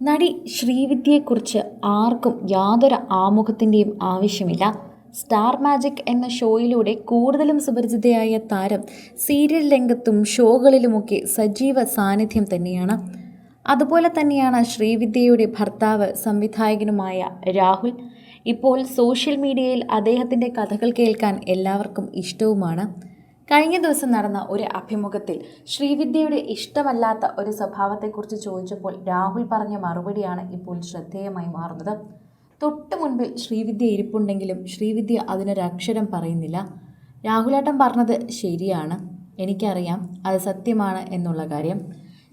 നടി ശ്രീവിദ്യയെക്കുറിച്ച് ആർക്കും യാതൊരു ആമുഖത്തിൻ്റെയും ആവശ്യമില്ല. സ്റ്റാർ മാജിക് എന്ന ഷോയിലൂടെ കൂടുതലും സുപരിചിതയായ താരം സീരിയൽ രംഗത്തും ഷോകളിലുമൊക്കെ സജീവ സാന്നിധ്യം തന്നെയാണ്. അതുപോലെ തന്നെയാണ് ശ്രീവിദ്യയുടെ ഭർത്താവ് സംവിധായകനുമായ രാഹുൽ. ഇപ്പോൾ സോഷ്യൽ മീഡിയയിൽ അദ്ദേഹത്തിൻ്റെ കഥകൾ കേൾക്കാൻ എല്ലാവർക്കും ഇഷ്ടവുമാണ്. കഴിഞ്ഞ ദിവസം നടന്ന ഒരു അഭിമുഖത്തിൽ ശ്രീവിദ്യയുടെ ഇഷ്ടമല്ലാത്ത ഒരു സ്വഭാവത്തെക്കുറിച്ച് ചോദിച്ചപ്പോൾ രാഹുൽ പറഞ്ഞ മറുപടിയാണ് ഇപ്പോൾ ശ്രദ്ധേയമായി മാറുന്നത്. തൊട്ടു മുൻപിൽ ശ്രീവിദ്യ ഇരിപ്പുണ്ടെങ്കിലും ശ്രീവിദ്യ അതിനൊരക്ഷരം പറയുന്നില്ല. രാഹുലേട്ടൻ പറഞ്ഞത് ശരിയാണ്, എനിക്കറിയാം അത് സത്യമാണ് എന്നുള്ള കാര്യം.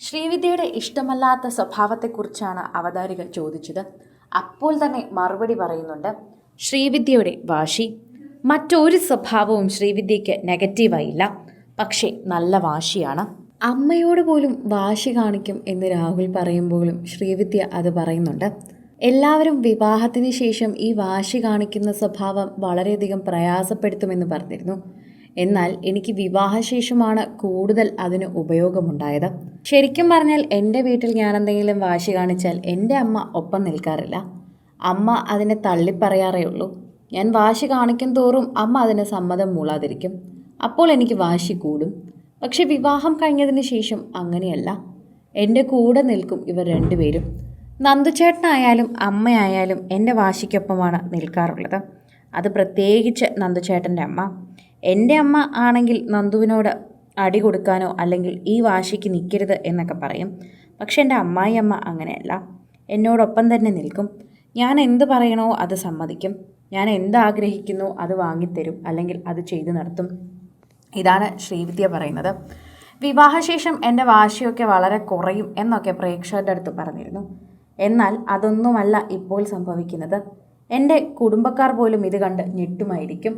ശ്രീവിദ്യയുടെ ഇഷ്ടമല്ലാത്ത സ്വഭാവത്തെക്കുറിച്ചാണ് അവതാരിക ചോദിച്ചത്. അപ്പോൾ തന്നെ മറുപടി പറയുന്നുണ്ട്. ശ്രീവിദ്യയുടെ വാശി. മറ്റൊരു സ്വഭാവവും ശ്രീവിദ്യയ്ക്ക് നെഗറ്റീവായില്ല, പക്ഷേ നല്ല വാശിയാണ്. അമ്മയോട് പോലും വാശി കാണിക്കും എന്ന് രാഹുൽ പറയുമ്പോഴും ശ്രീവിദ്യ അത് പറയുന്നുണ്ട്. എല്ലാവരും വിവാഹത്തിന് ശേഷം ഈ വാശി കാണിക്കുന്ന സ്വഭാവം വളരെയധികം പ്രയാസപ്പെടുത്തുമെന്ന് പറഞ്ഞിരുന്നു. എന്നാൽ എനിക്ക് വിവാഹശേഷമാണ് കൂടുതൽ അതിന് ഉപയോഗമുണ്ടായത്. ശരിക്കും പറഞ്ഞാൽ എൻ്റെ വീട്ടിൽ ഞാൻ എന്തെങ്കിലും വാശി കാണിച്ചാൽ എൻ്റെ അമ്മ ഒപ്പം നിൽക്കാറില്ല. അമ്മ അതിനെ തള്ളിപ്പറയാറേ ഉള്ളൂ. ഞാൻ വാശി കാണിക്കും തോറും അമ്മ അതിന് സമ്മതം മൂളാതിരിക്കും. അപ്പോൾ എനിക്ക് വാശി കൂടും. പക്ഷെ വിവാഹം കഴിഞ്ഞതിന് ശേഷം അങ്ങനെയല്ല. എൻ്റെ കൂടെ നിൽക്കും ഇവർ രണ്ടുപേരും. നന്ദുചേട്ടനായാലും അമ്മയായാലും എൻ്റെ വാശിക്കൊപ്പമാണ് നിൽക്കാറുള്ളത്. അത് പ്രത്യേകിച്ച് നന്ദുചേട്ടൻ്റെ അമ്മ. എൻ്റെ അമ്മ ആണെങ്കിൽ നന്ദുവിനോട് അടി കൊടുക്കാനോ അല്ലെങ്കിൽ ഈ വാശിക്ക് നിൽക്കരുത് എന്നൊക്കെ പറയും. പക്ഷെ എൻ്റെ അമ്മായിയമ്മ അങ്ങനെയല്ല. എന്നോടൊപ്പം തന്നെ നിൽക്കും. ഞാൻ എന്ത് പറയണോ അത് സമ്മതിക്കും. ഞാൻ എന്താഗ്രഹിക്കുന്നു അത് വാങ്ങിത്തരും, അല്ലെങ്കിൽ അത് ചെയ്തു നടത്തും. ഇതാണ് ശ്രീവിദ്യ പറയുന്നത്. വിവാഹശേഷം എൻ്റെ വാശിയൊക്കെ വളരെ കുറയും എന്നൊക്കെ പ്രേക്ഷകരുടെ അടുത്ത് പറഞ്ഞിരുന്നു. എന്നാൽ അതൊന്നുമല്ല ഇപ്പോൾ സംഭവിക്കുന്നത്. എൻ്റെ കുടുംബക്കാർ പോലും ഇത് കണ്ട് ഞെട്ടുമായിരിക്കും.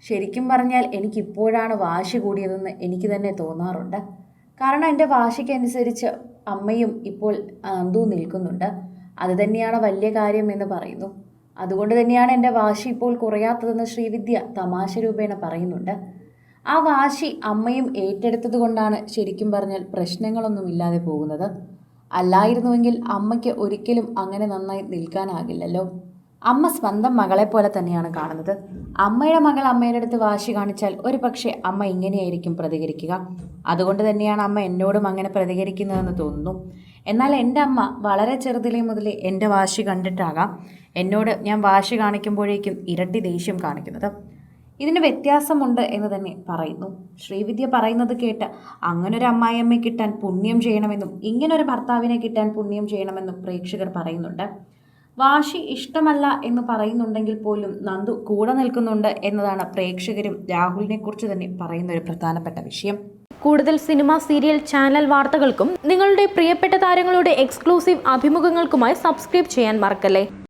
ശരിക്കും പറഞ്ഞാൽ എനിക്കിപ്പോഴാണ് വാശി കൂടിയതെന്ന് എനിക്ക് തന്നെ തോന്നാറുണ്ട്. കാരണം എൻ്റെ വാശിക്കനുസരിച്ച് അമ്മയും ഇപ്പോൾ നന്ദു നിൽക്കുന്നുണ്ട്. അത് തന്നെയാണ് വലിയ കാര്യം എന്ന് പറയുന്നു. അതുകൊണ്ട് തന്നെയാണ് എൻ്റെ വാശി ഇപ്പോൾ കുറയാത്തതെന്ന് ശ്രീവിദ്യ തമാശ രൂപേണ പറയുന്നുണ്ട്. ആ വാശി അമ്മയും ഏറ്റെടുത്തത് കൊണ്ടാണ് ശരിക്കും പറഞ്ഞാൽ പ്രശ്നങ്ങളൊന്നുമില്ലാതെ പോകുന്നത്. അല്ലായിരുന്നുവെങ്കിൽ അമ്മയ്ക്ക് ഒരിക്കലും അങ്ങനെ നന്നായി നിൽക്കാനാകില്ലല്ലോ. അമ്മ സ്വന്തം മകളെ പോലെ തന്നെയാണ് കാണുന്നത്. അമ്മയുടെ മകൾ അമ്മയുടെ അടുത്ത് വാശി കാണിച്ചാൽ ഒരു പക്ഷേ അമ്മ ഇങ്ങനെയായിരിക്കും പ്രതികരിക്കുക. അതുകൊണ്ട് തന്നെയാണ് അമ്മ എന്നോടും അങ്ങനെ പ്രതികരിക്കുന്നതെന്ന് തോന്നുന്നു. എന്നാൽ എൻ്റെ അമ്മ വളരെ ചെറുതിലേ മുതലേ എൻ്റെ വാശി കണ്ടിട്ടാകാം എന്നോട് ഞാൻ വാശി കാണിക്കുമ്പോഴേക്കും ഇരട്ടി ദേഷ്യം കാണിക്കുന്നത്. ഇതിന് വ്യത്യാസമുണ്ട് എന്ന് തന്നെ പറയുന്നു. ശ്രീവിദ്യ പറയുന്നത് കേട്ട് അങ്ങനൊരു അമ്മായിയമ്മയെ കിട്ടാൻ പുണ്യം ചെയ്യണമെന്നും ഇങ്ങനൊരു ഭർത്താവിനെ കിട്ടാൻ പുണ്യം ചെയ്യണമെന്നും പ്രേക്ഷകർ പറയുന്നുണ്ട്. വാശി ഇഷ്ടമല്ല എന്ന് പറയുന്നുണ്ടെങ്കിൽ പോലും നന്ദു കൂടെ നിൽക്കുന്നുണ്ട് എന്നതാണ് പ്രേക്ഷകരും രാഹുലിനെ കുറിച്ച് തന്നെ പറയുന്ന ഒരു പ്രധാനപ്പെട്ട വിഷയം. കൂടുതൽ സിനിമ, സീരിയൽ, ചാനൽ വാർത്തകൾക്കും നിങ്ങളുടെ പ്രിയപ്പെട്ട താരങ്ങളുടെ എക്സ്ക്ലൂസീവ് അഭിമുഖങ്ങൾക്കുമായി സബ്സ്ക്രൈബ് ചെയ്യാൻ മറക്കല്ലേ.